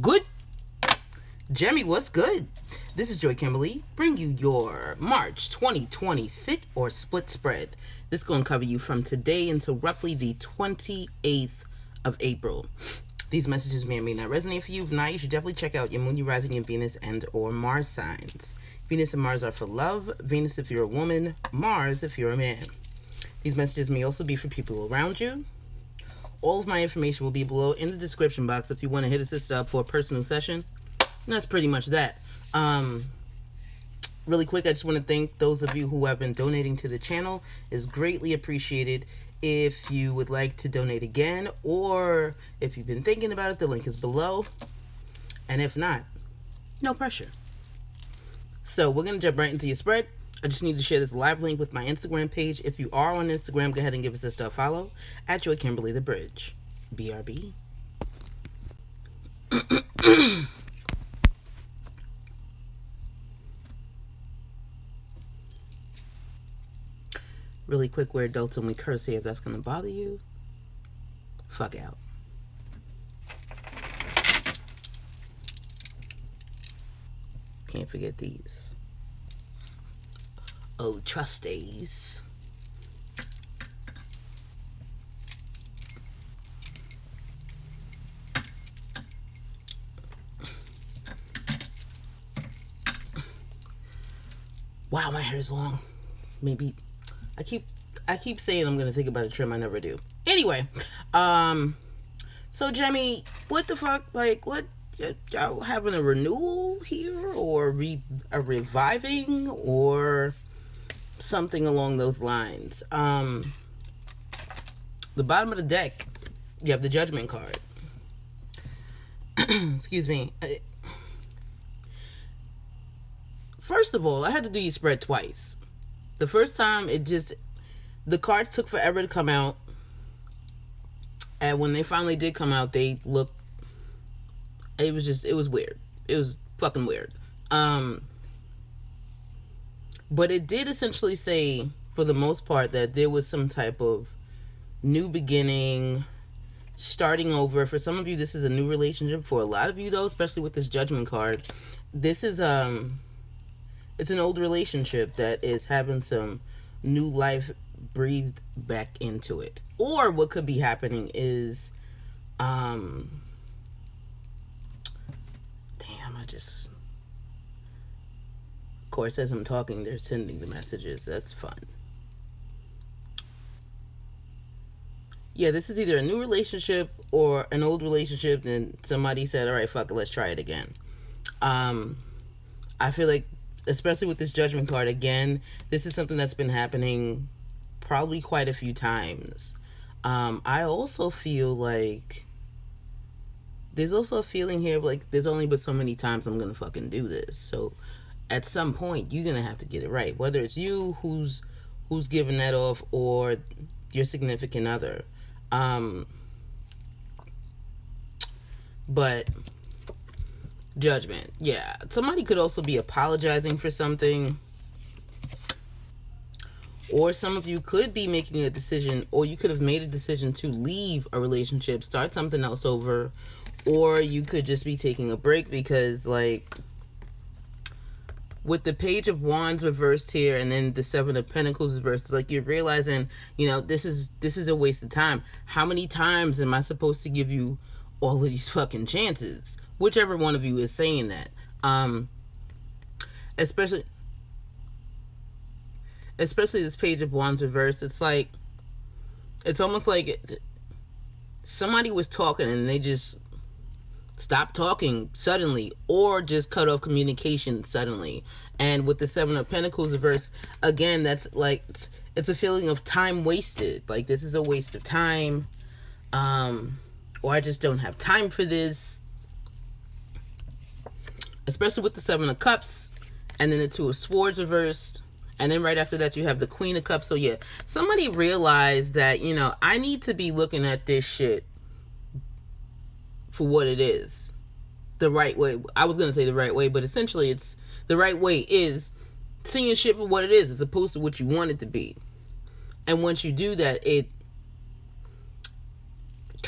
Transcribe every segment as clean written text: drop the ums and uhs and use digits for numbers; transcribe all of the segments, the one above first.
Good. Jemmy, what's good? This is Joy Kimberly, bring you your March 2020 sit or split spread. This is going to cover you from today until roughly the 28th of April. These messages may or may not resonate for you. If not, you should definitely check out your moon, your rising, your Venus, and or Mars signs. Venus and Mars are for love. Venus if you're a woman. Mars if you're a man. These messages may also be for people around you. All of my information will be below in the description box if you want to hit a sister up for a personal session. And that's pretty much that. Really quick, I just want to thank those of you who have been donating to the channel. It's greatly appreciated. If you would like to donate again, or if you've been thinking about it, the link is below. And if not, no pressure. So we're going to jump right into your spread. I just need to share this live link with my Instagram page. If you are on Instagram, go ahead and give us a follow at JoyKimberlyTheBridge. BRB. Really quick, we're adults and we curse here. If that's going to bother you, fuck out. Can't forget these. Oh, trustees. Wow, my hair is long. Maybe I keep saying I'm gonna think about a trim. I never do. Anyway, so Jemmy, what the fuck? Like, what? Y'all having a renewal here, or a reviving, or something along those lines? The bottom of the deck, you have the Judgment card. Excuse me. First of all, I had to do your spread twice. The first time, the cards took forever to come out. And when they finally did come out, it was weird. It was fucking weird. But it did essentially say, for the most part, that there was some type of new beginning, starting over. For some of you, this is a new relationship. For a lot of you, though, especially with this Judgment card, this is, it's an old relationship that is having some new life breathed back into it. Or what could be happening is, damn, of course, as I'm talking, they're sending the messages. That's fun. Yeah, this is either a new relationship or an old relationship, and somebody said, all right, fuck it, let's try it again. I feel like, especially with this Judgment card, again, this is something that's been happening probably quite a few times. I also feel like there's also a feeling here of like, there's only but so many times I'm gonna fucking do this. So at some point, you're gonna have to get it right. Whether it's you who's giving that off, or your significant other. But Judgment, yeah. Somebody could also be apologizing for something. Or some of you could be making a decision, or you could have made a decision to leave a relationship, start something else over. Or you could just be taking a break because, like, with the Page of Wands reversed here and then the Seven of Pentacles reversed, it's like you're realizing, this is a waste of time. How many times am I supposed to give you all of these fucking chances? Whichever one of you is saying that. Especially this Page of Wands reversed. It's like, it's almost like somebody was talking and they just stopped talking suddenly, or just cut off communication suddenly. And with the Seven of Pentacles reversed, again, that's like, it's a feeling of time wasted. Like, this is a waste of time. Or I just don't have time for this. Especially with the Seven of Cups, and then the Two of Swords reversed. And then right after that, you have the Queen of Cups. So yeah, somebody realized that, I need to be looking at this shit for what it is. The right way. I was going to say the right way, but essentially it's the right way is seeing shit for what it is, as opposed to what you want it to be. And once you do that, it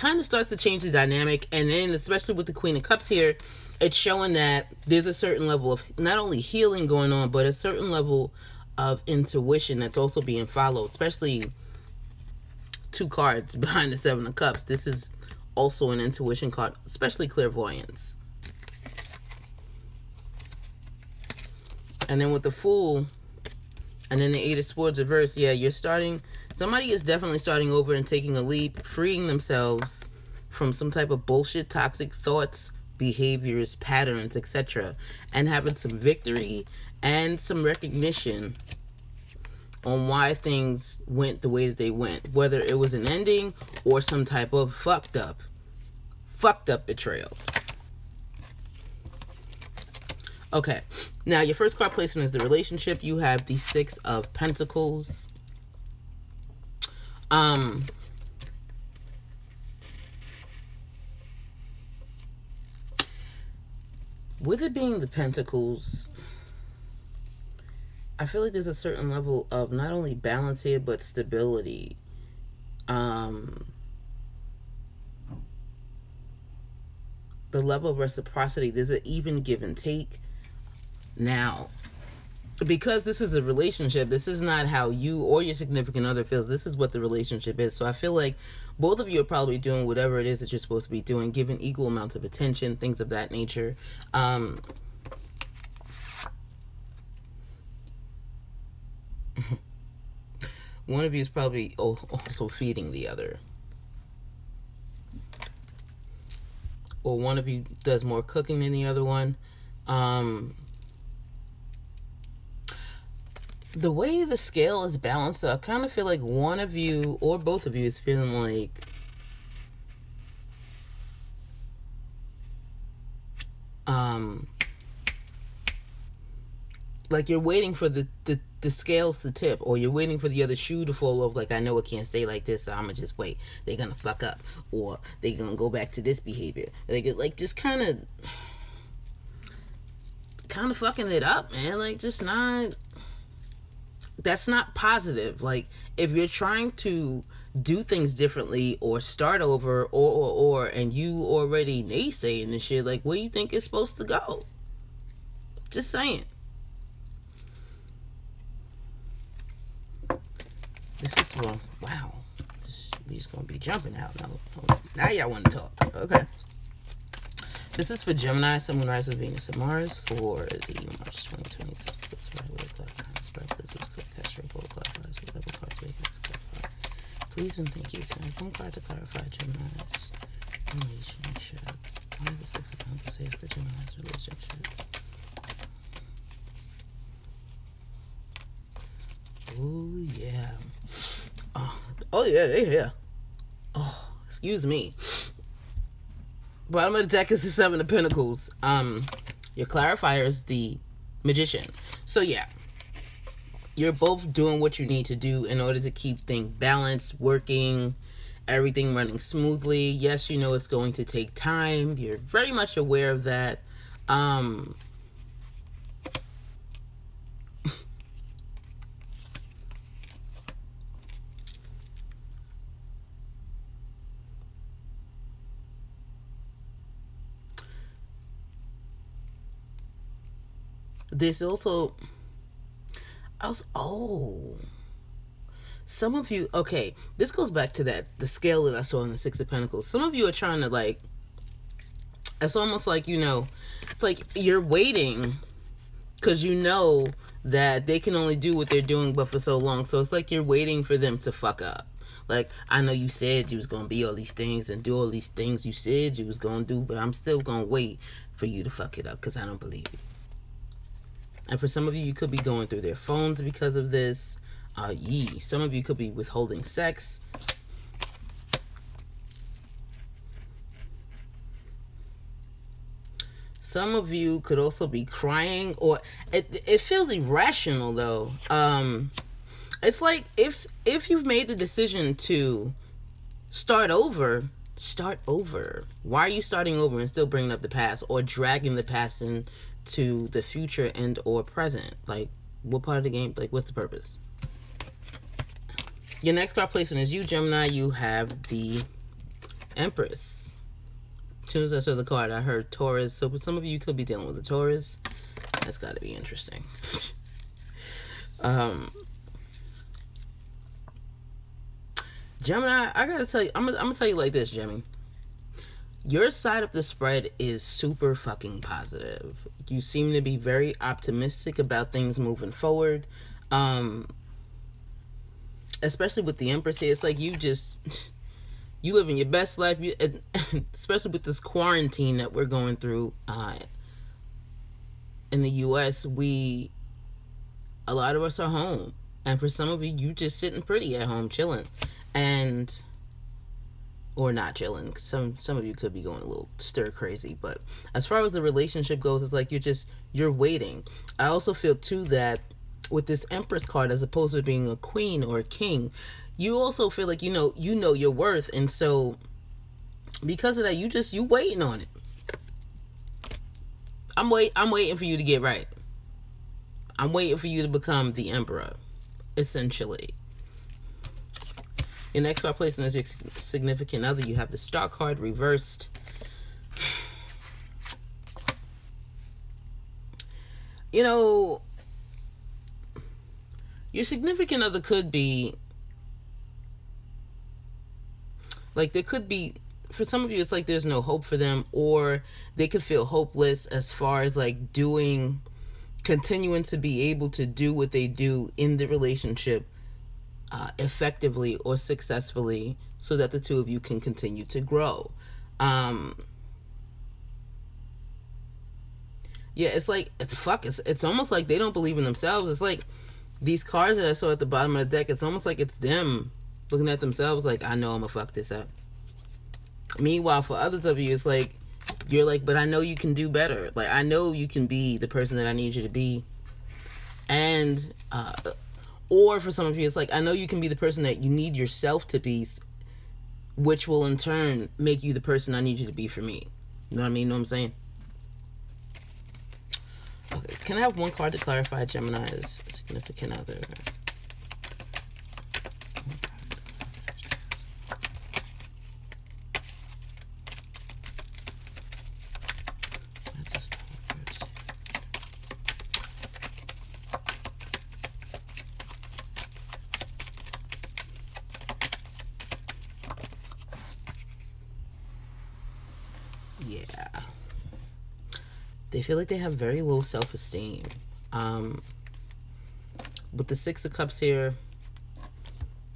kind of starts to change the dynamic. And then, especially with the Queen of Cups here, it's showing that there's a certain level of not only healing going on, but a certain level of intuition that's also being followed, especially 2 cards behind the 7 of Cups. This is also an intuition card, especially clairvoyance. And then with the Fool, and then the 8 of Swords reversed, yeah, somebody is definitely starting over and taking a leap, freeing themselves from some type of bullshit, toxic thoughts, behaviors, patterns, etc., and having some victory and some recognition on why things went the way that they went, whether it was an ending or some type of fucked up betrayal. Okay, now your first card placement is the relationship. You have the 6 of Pentacles. With it being the Pentacles, I feel like there's a certain level of not only balance here, but stability. The level of reciprocity, there's an even give and take. Now, because this is a relationship, this is not how you or your significant other feels. This is what the relationship is. So I feel like both of you are probably doing whatever it is that you're supposed to be doing, giving equal amounts of attention, things of that nature. One of you is probably also feeding the other. Or one of you does more cooking than the other one. The way the scale is balanced, I kind of feel like one of you or both of you is feeling like you're waiting for the scales to tip, or you're waiting for the other shoe to fall off. Like, I know it can't stay like this, so I'm gonna just wait. They're gonna fuck up, or they're gonna go back to this behavior. Like just kind of fucking it up, man. Like, just not. That's not positive. Like, if you're trying to do things differently or start over, or and you already naysaying this shit, like, where you think it's supposed to go? Just saying. This is one. Wow. These gonna be jumping out now. Now y'all want to talk. Okay. This is for Gemini, Sun, Moon, Rising, Venus, and Mars for the March 2026. That's right. Please and thank you. Can I have one card to clarify Gemini's relationship? Why is the 6 of Pentacles here for Gemini's relationship? Oh, yeah. Oh, yeah, they're here. Oh, excuse me. Bottom of the deck is the 7 of Pentacles. Your clarifier is the Magician. So, yeah. You're both doing what you need to do in order to keep things balanced, working, everything running smoothly. Yes, you know it's going to take time. You're very much aware of that. There's also... some of you, okay, this goes back to the scale that I saw in the 6 of Pentacles. Some of you are trying to, like, it's almost like, you know, it's like you're waiting because you know that they can only do what they're doing but for so long. So it's like you're waiting for them to fuck up. Like, I know you said you was going to be all these things and do all these things you said you was going to do, but I'm still going to wait for you to fuck it up because I don't believe you. And for some of you, you could be going through their phones because of this. Some of you could be withholding sex. Some of you could also be crying, or it feels irrational though. It's like if you've made the decision to start over. Why are you starting over and still bringing up the past or dragging the past into the future and or present? Like, what part of the game? Like, what's the purpose? Your next card placement is you, Gemini. You have the Empress. As soon as I saw the card, I heard Taurus. So for some of you could be dealing with a Taurus. That's got to be interesting. Gemini, I gotta tell you, I'm gonna tell you like this, Gemini. Your side of the spread is super fucking positive. You seem to be very optimistic about things moving forward. Especially with the Empress here, it's like you living your best life. Especially with this quarantine that we're going through in the U.S., a lot of us are home, and for some of you just sitting pretty at home, chilling, or not chilling. Some of you could be going a little stir crazy, but as far as the relationship goes, it's like you're waiting. I also feel too that with this Empress card, as opposed to being a queen or a king, you also feel like you know your worth, and so because of that, you waiting on it. I'm waiting for you to get right. I'm waiting for you to become the emperor, essentially. Your next card placement is your significant other. You have the Star card reversed. You know, your significant other could be, like, there could be, for some of you, it's like there's no hope for them, or they could feel hopeless as far as, like, continuing to be able to do what they do in the relationship effectively or successfully, so that the two of you can continue to grow. Yeah, it's like, it's almost like they don't believe in themselves. It's like these cards that I saw at the bottom of the deck, it's almost like it's them looking at themselves like, I know I'm gonna fuck this up. Meanwhile, for others of you, it's like, you're like, but I know you can do better. Like, I know you can be the person that I need you to be. And, or for some of you, it's like, I know you can be the person that you need yourself to be, which will in turn make you the person I need you to be for me. You know what I mean? Know what I'm saying? Okay, can I have one card to clarify Gemini's significant other? Yeah. They feel like they have very low self-esteem. With the Six of Cups here,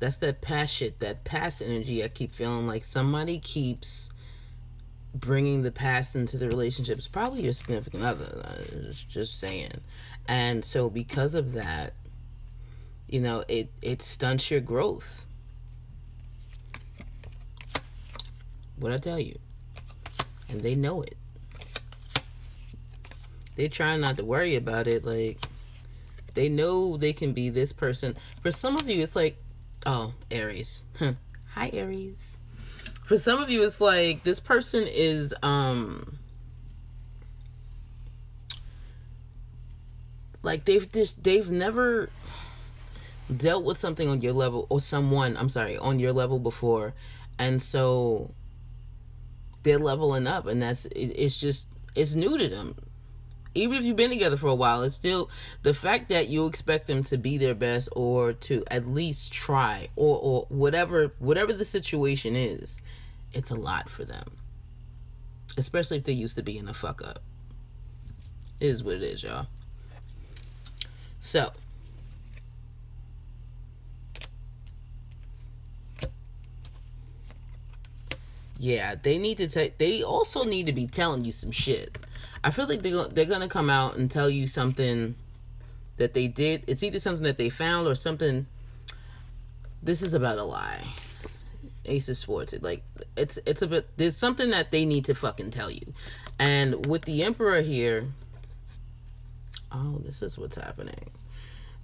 that's that past shit, that past energy. I keep feeling like somebody keeps bringing the past into the relationship. It's probably your significant other, just saying. And so because of that, you know, it stunts your growth. What'd I tell you? And they know it. They try not to worry about it. Like, they know they can be this person. For some of you, it's like, oh, Aries. Hi, Aries. For some of you, it's like this person is, like they've never dealt with something on your level, or someone, I'm sorry, on your level before. And so they're leveling up, and it's new to them. Even if you've been together for a while, it's still the fact that you expect them to be their best, or to at least try, or whatever the situation is. It's a lot for them, especially if they used to be in a fuck up. It is what it is, y'all. So yeah, they also need to be telling you some shit. I feel like they're gonna come out and tell you something that they did. It's either something that they found, or something. This is about a lie. Ace of Swords. It's a bit. There's something that they need to fucking tell you. And with the Emperor here, oh, this is what's happening.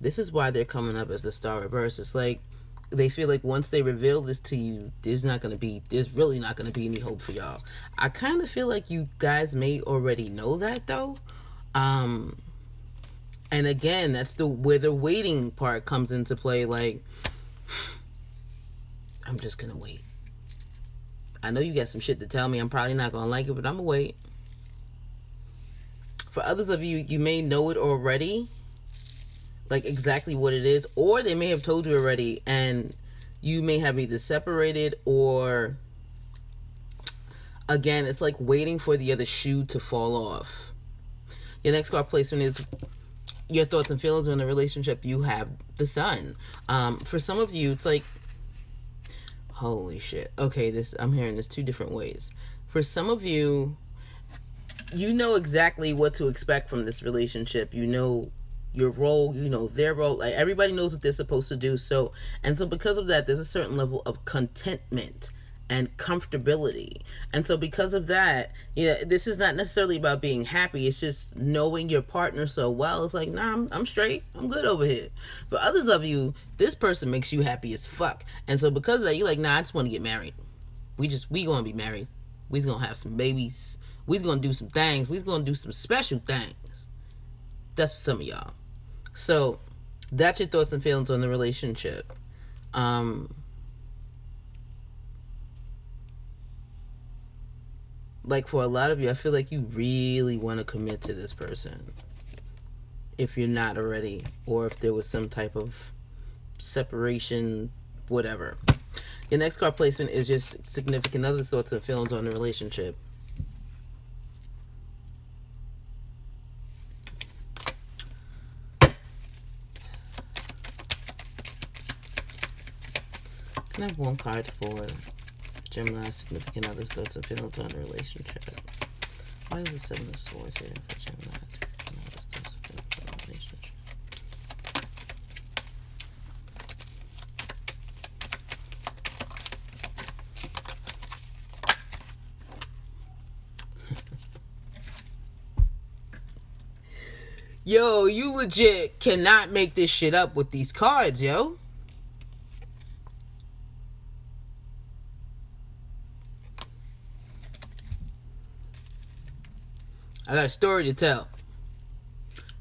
This is why they're coming up as the Star reverse. It's like they feel like once they reveal this to you, there's really not gonna be any hope for y'all. I kind of feel like you guys may already know that, though. And again, that's where the waiting part comes into play. Like, I'm just gonna wait. I know you got some shit to tell me. I'm probably not going to like it, but I'm going to wait. For others of you, you may know it already, like exactly what it is, or they may have told you already, and you may have either separated or, again, it's like waiting for the other shoe to fall off. Your next card placement is your thoughts and feelings on the relationship. You have the Sun. For some of you, it's like, holy shit. Okay, I'm hearing this two different ways. For some of you, you know exactly what to expect from this relationship. You know your role, you know their role. Like, everybody knows what they're supposed to do. So because of that, there's a certain level of contentment and comfortability. And so because of that, this is not necessarily about being happy. It's just knowing your partner so well. It's like, nah, I'm straight. I'm good over here. For others of you, this person makes you happy as fuck. And so because of that, you're like, nah, I just want to get married. We gonna be married. We's gonna have some babies. We's gonna do some things. We's gonna do some special things. That's for some of y'all. So that's your thoughts and feelings on the relationship. Like, for a lot of you, I feel like you really want to commit to this person. If you're not already, or if there was some type of separation, whatever. Your next card placement is just significant other thoughts and feelings on the relationship. Can I have one card for Gemini, significant others, thoughts and feelings on the relationship? Why is the Seven of Swords here for Gemini, significant others, thoughts and feelings on the relationship? Yo, you legit cannot make this shit up with these cards, yo. I got a story to tell.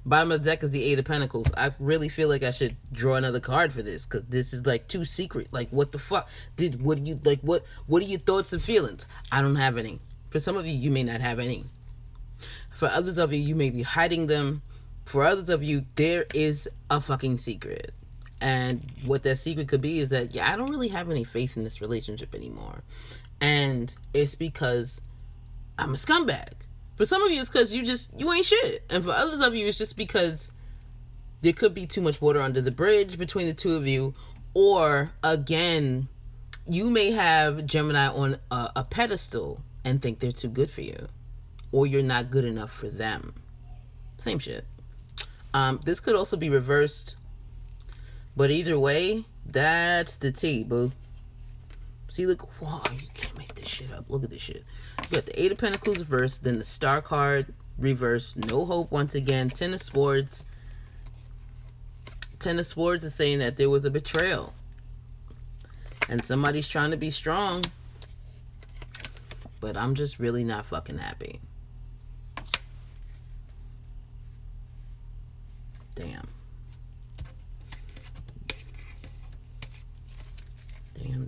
Bottom of the deck is the Eight of Pentacles. I really feel like I should draw another card for this, because this is like too secret. Like, what the fuck? What are your thoughts and feelings? I don't have any. For some of you, you may not have any. For others of you, you may be hiding them. For others of you, there is a fucking secret. And what that secret could be is that, I don't really have any faith in this relationship anymore. And it's because I'm a scumbag. For some of you, it's because you ain't shit. And for others of you, it's just because there could be too much water under the bridge between the two of you. Or, again, you may have Gemini on a pedestal and think they're too good for you. Or you're not good enough for them. Same shit. This could also be reversed. But either way, that's the tea, boo. See, look, whoa, you can't make this shit up. Look at this shit. You got the Eight of Pentacles reversed, then the Star card reversed. No hope once again. Ten of Swords. Ten of Swords is saying that there was a betrayal. And somebody's trying to be strong. But I'm just really not fucking happy. Damn. Damn.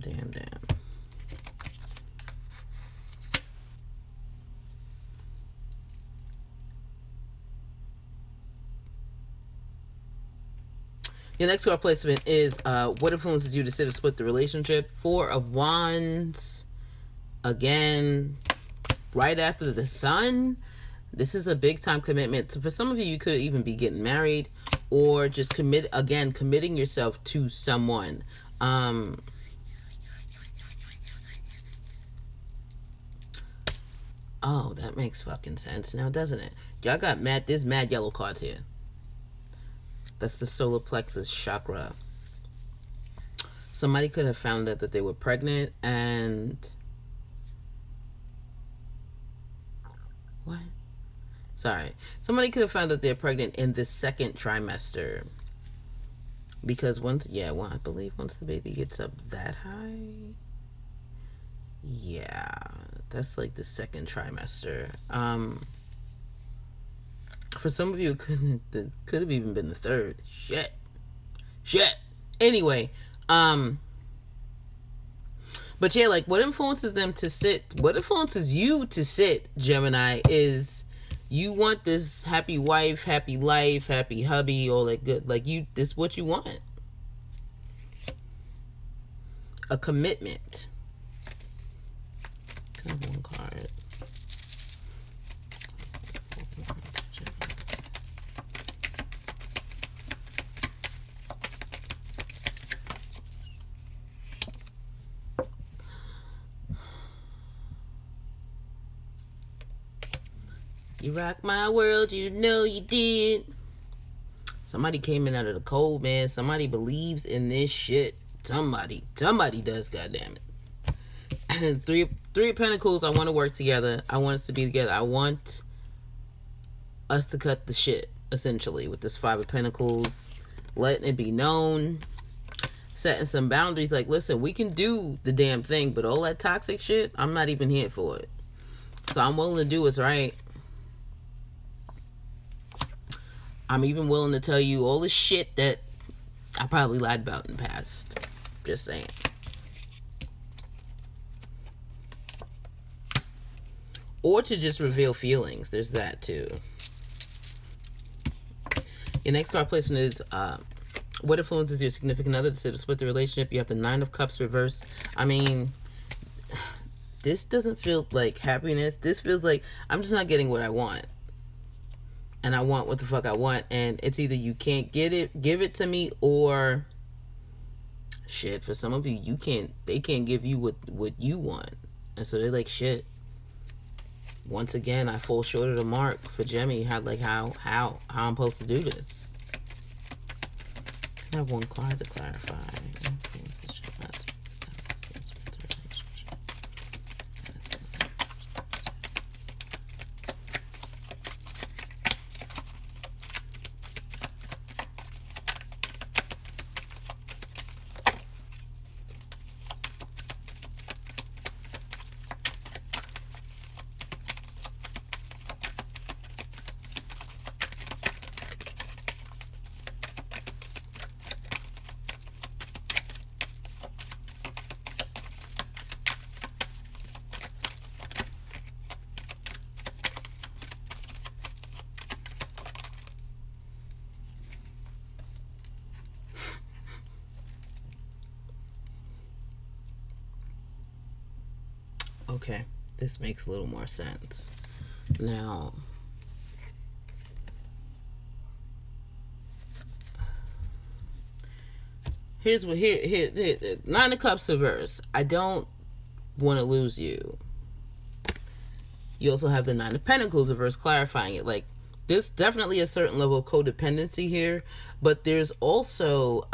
Your next card placement is what influences you to sit or split the relationship? Four of Wands. Again, right after the Sun. This is a big time commitment. So for some of you, you could even be getting married or just committing yourself to someone. Oh, that makes fucking sense now, doesn't it? Y'all got there's mad yellow cards here. That's the solar plexus chakra. Somebody could have found out that they were pregnant and... What? Sorry. Somebody could have found out they're pregnant in the second trimester. Because I believe once the baby gets up that high... Yeah, that's like the second trimester. For some of you, it could have even been the third. Shit. Anyway, but But yeah, like what influences them to sit, what influences you to sit, Gemini, is you want this happy wife, happy life, happy hubby, all that good. Like this is what you want. A commitment. Kind of one card. You rock my world, you know you did. Somebody came in out of the cold, man. Somebody believes in this shit. Somebody does, goddammit. Three of Pentacles, I want to work together. I want us to be together. I want us to cut the shit, essentially, with this Five of Pentacles. Letting it be known. Setting some boundaries. Like, listen, we can do the damn thing, but all that toxic shit, I'm not even here for it. So I'm willing to do what's right. I'm even willing to tell you all the shit that I probably lied about in the past. Just saying. Or to just reveal feelings. There's that too. Your next card placement is what influences your significant other to split the relationship? You have the Nine of Cups reversed. I mean, this doesn't feel like happiness. This feels like I'm just not getting what I want. And I want what the fuck I want. And it's either you can't get it, give it to me, or shit, for some of you, they can't give you what you want. And so they're like, shit. Once again, I fall short of the mark for Gemini. How I'm supposed to do this. I have one card to clarify. Okay, this makes a little more sense. Now, here's what here Nine of Cups reverse. I don't want to lose you. You also have the Nine of Pentacles reverse, clarifying it. Like, there's definitely a certain level of codependency here, but there's also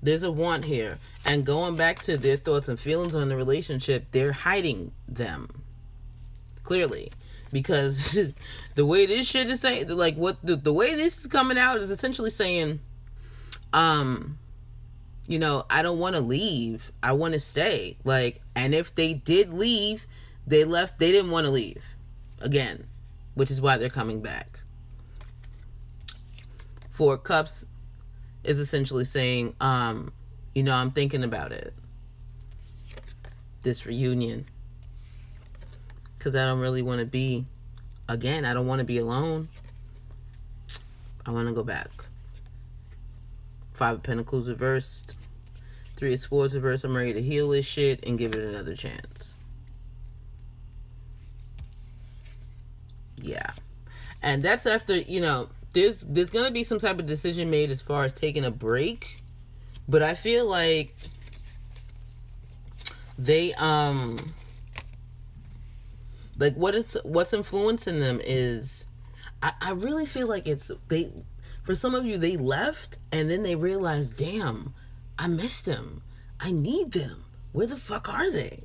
there's a want here. And going back to their thoughts and feelings on the relationship, they're hiding them. Clearly. Because the way this shit is saying, like, what the way this is coming out is essentially saying, you know, I don't want to leave. I want to stay. Like, and if they did leave, they didn't want to leave. Again. Which is why they're coming back. Four of Cups is essentially saying, you know, I'm thinking about it. This reunion. Because I don't really want to be, again, I don't want to be alone. I want to go back. Five of Pentacles reversed. Three of Swords reversed. I'm ready to heal this shit and give it another chance. Yeah. And that's after, you know, there's going to be some type of decision made as far as taking a break. But I feel like they, like what's influencing them is, I really feel like for some of you, they left and then they realized, damn, I missed them. I need them. Where the fuck are they?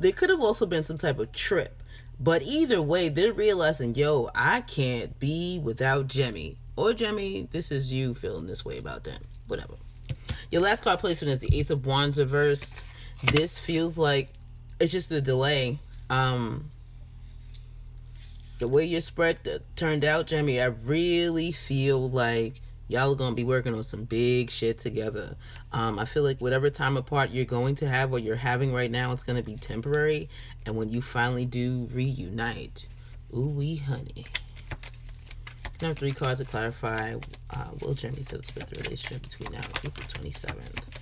There could have also been some type of trip. But either way, they're realizing, yo, I can't be without Gemmy. Or Gemmy, this is you feeling this way about them. Whatever. Your last card placement is the Ace of Wands reversed. This feels like it's just a delay. The way your spread turned out, Gemmy, I really feel like Y'all are gonna be working on some big shit together. I feel like whatever time apart you're going to have or you're having right now, it's gonna be temporary. And when you finally do reunite, ooh wee honey. Now 3 cards to clarify. Will Jeremy set a split the relationship between now and April 27th?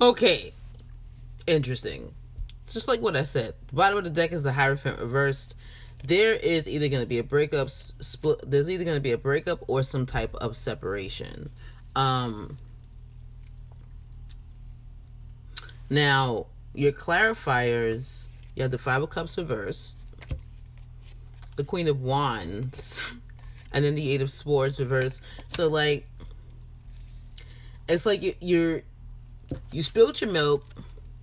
Okay, interesting. Just like what I said, the bottom of the deck is the Hierophant reversed. There is either going to be a breakup split. There's either going to be a breakup or some type of separation. Now your clarifiers, you have the Five of Cups reversed, the Queen of Wands, and then the Eight of Swords reversed. So like, it's like you spilled your milk,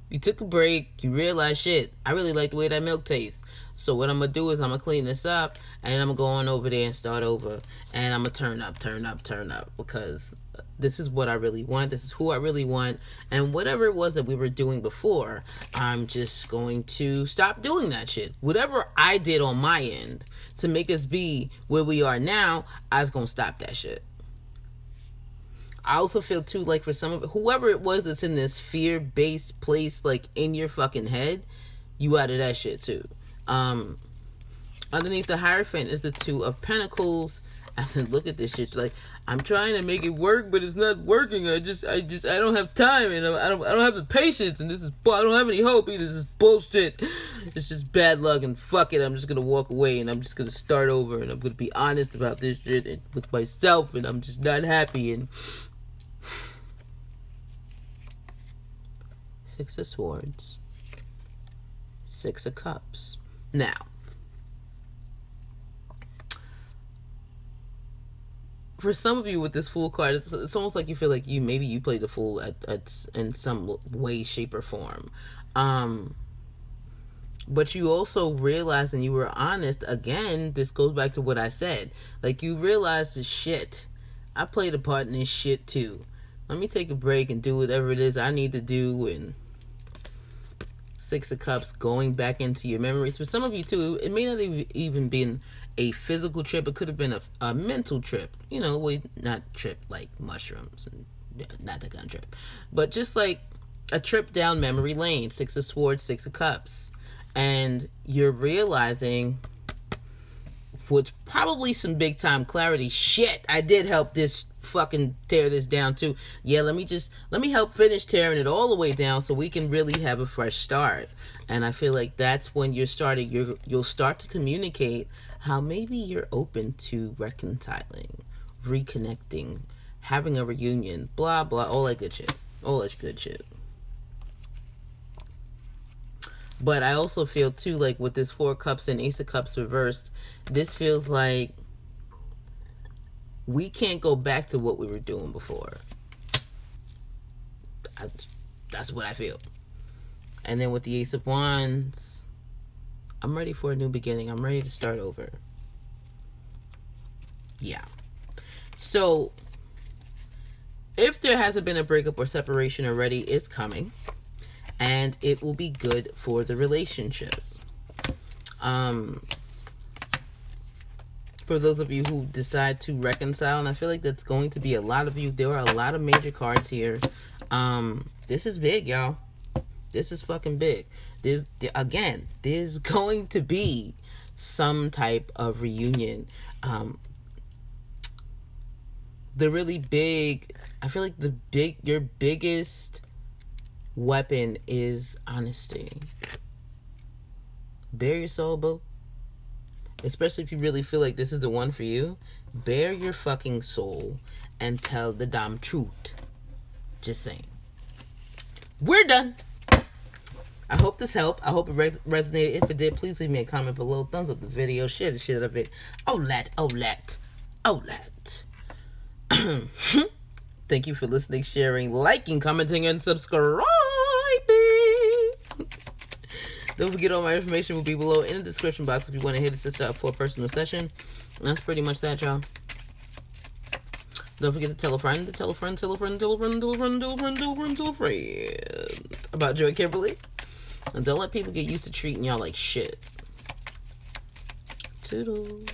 you took a break, you realized, shit, I really like the way that milk tastes. So what I'm going to do is I'm going to clean this up, and then I'm going to go on over there and start over. And I'm going to turn up, because this is what I really want. This is who I really want. And whatever it was that we were doing before, I'm just going to stop doing that shit. Whatever I did on my end to make us be where we are now, I was going to stop that shit. I also feel too, like, for some of it, whoever it was that's in this fear-based place, like in your fucking head, you out of that shit too. Underneath the Hierophant is the Two of Pentacles. I said, look at this shit. Like, I'm trying to make it work, but it's not working. I don't have time, and I don't have the patience, and I don't have any hope either. This is bullshit. It's just bad luck, and fuck it. I'm just gonna walk away, and I'm just gonna start over, and I'm gonna be honest about this shit and with myself, and I'm just not happy. And Six of Swords, Six of Cups. Now, for some of you with this Fool card, it's almost like you feel like maybe you played the Fool in some way, shape, or form. But you also realized, and you were honest, again, this goes back to what I said. Like, you realized the shit. I played a part in this shit too. Let me take a break and do whatever it is I need to do. And Six of Cups, going back into your memories. For some of you too, it may not even been a physical trip. It could have been a mental trip. You know, not trip like mushrooms, and not that kind of trip, but just like a trip down memory lane. Six of Swords, Six of Cups, and you're realizing, with probably some big time clarity, shit, I did help this fucking tear this down too. Yeah, let me help finish tearing it all the way down so we can really have a fresh start. And I feel like that's when you'll start to communicate how maybe you're open to reconciling, reconnecting, having a reunion, blah blah, all that good shit. But I also feel too, like with this Four of Cups and Ace of Cups reversed, this feels like we can't go back to what we were doing before. That's what I feel. And then with the Ace of Wands, I'm ready for a new beginning. I'm ready to start over. Yeah. So, if there hasn't been a breakup or separation already, it's coming. And it will be good for the relationship. For those of you who decide to reconcile, and I feel like that's going to be a lot of you. There are a lot of major cards here. This is big, y'all. This is fucking big. There's going to be some type of reunion. The really big, I feel like your biggest weapon is honesty. Bare your soul, boo. Especially if you really feel like this is the one for you. Bare your fucking soul and tell the damn truth. Just saying. We're done. I hope this helped. I hope it resonated. If it did, please leave me a comment below. Thumbs up the video. Share the shit out of it. Olet. Thank you for listening, sharing, liking, commenting, and subscribing. Don't forget, all my information will be below in the description box if you want to hit a sister up for a personal session. And that's pretty much that, y'all. Don't forget to tell a friend, about Joy Kimberly. And don't let people get used to treating y'all like shit. Toodles.